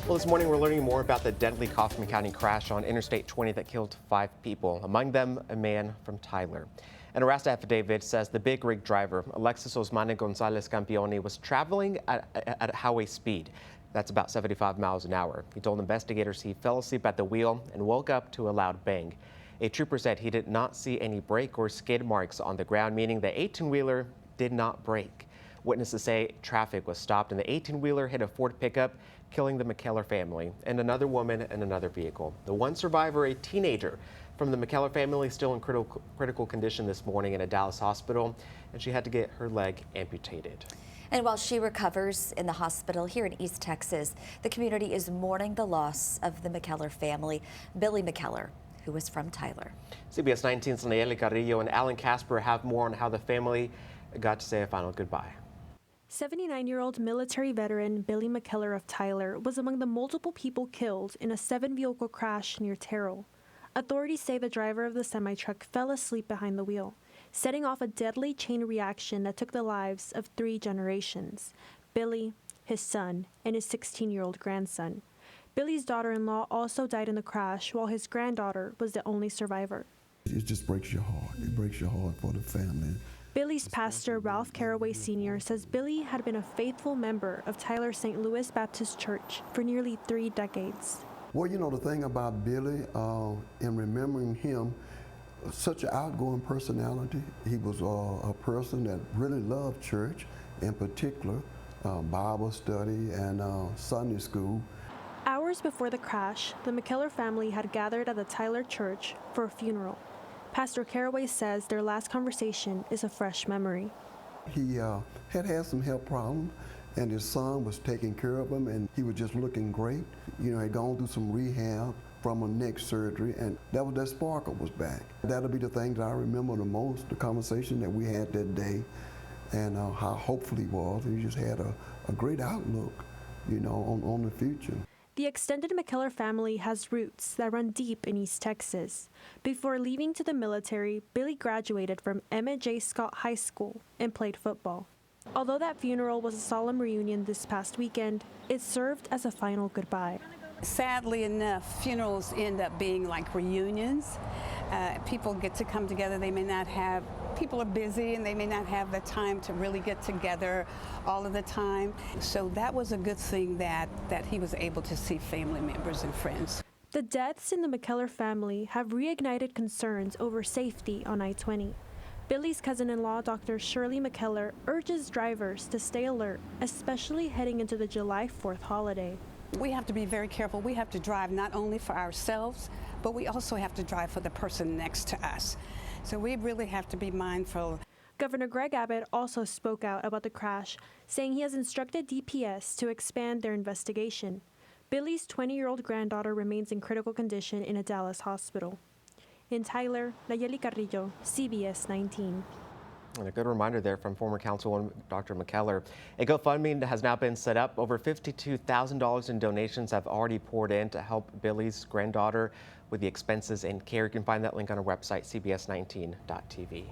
Well, this morning we're learning more about the deadly Kaufman County crash on Interstate 20 that killed 5 people, among them a man from Tyler. An arrest affidavit says the big rig driver, Alexis Osmane Gonzalez Campione, was traveling at highway speed. That's about 75 miles an hour. He told investigators he fell asleep at the wheel and woke up to a loud bang. A trooper said he did not see any brake or skid marks on the ground, meaning the 18-wheeler did not brake. Witnesses say traffic was stopped and the 18-wheeler hit a Ford pickup, killing the McKellar family and another woman in another vehicle. The one survivor, a teenager from the McKellar family, still in critical condition this morning in a Dallas hospital, and she had to get her leg amputated. And while she recovers in the hospital here in East Texas, the community is mourning the loss of the McKellar family, Billy McKellar, who was from Tyler. CBS 19's Nayeli Carrillo and Alan Casper have more on how the family got to say a final goodbye. 79-year-old military veteran Billy McKellar of Tyler was among the multiple people killed in a 7-vehicle crash near Terrell. Authorities say the driver of the semi-truck fell asleep behind the wheel, setting off a deadly chain reaction that took the lives of 3 generations: Billy, his son, and his 16-year-old grandson. Billy's daughter-in-law also died in the crash, while his granddaughter was the only survivor. It just breaks your heart. It breaks your heart for the family. Billy's pastor, Ralph Caraway Sr., says Billy had been a faithful member of Tyler St. Louis Baptist Church for nearly 3 decades. Well, you know, the thing about Billy, in remembering him, such an outgoing personality. He was a person that really loved church, in particular Bible study and Sunday school. Hours before the crash, the McKellar family had gathered at the Tyler church for a funeral. Pastor Caraway says their last conversation is a fresh memory. He had some health problems, and his son was taking care of him, and he was just looking great. You know, had gone through some rehab from a neck surgery, and that sparkle was back. That'll be the thing that I remember the most, the conversation that we had that day, and how hopeful he was. He just had a great outlook, you know, on the future. The extended McKellar family has roots that run deep in East Texas. Before leaving to the military, Billy graduated from Emma J. Scott High School and played football. Although that funeral was a solemn reunion this past weekend, it served as a final goodbye. Sadly enough, funerals end up being like reunions. People get to come together. People are busy and they may not have the time to really get together all of the time. So that was a good thing that he was able to see family members and friends. The deaths in the McKellar family have reignited concerns over safety on I-20. Billy's cousin-in-law, Dr. Shirley McKellar, urges drivers to stay alert, especially heading into the July 4th holiday. We have to be very careful. We have to drive not only for ourselves, but we also have to drive for the person next to us. So we really have to be mindful. Governor Greg Abbott also spoke out about the crash, saying he has instructed DPS to expand their investigation. Billy's 20-year-old granddaughter remains in critical condition in a Dallas hospital. In Tyler, Nayeli Carrillo, CBS 19. And a good reminder there from former Councilwoman Dr. McKellar. A GoFundMe has now been set up. Over $52,000 in donations have already poured in to help Billy's granddaughter with the expenses and care. You can find that link on our website, cbs19.tv.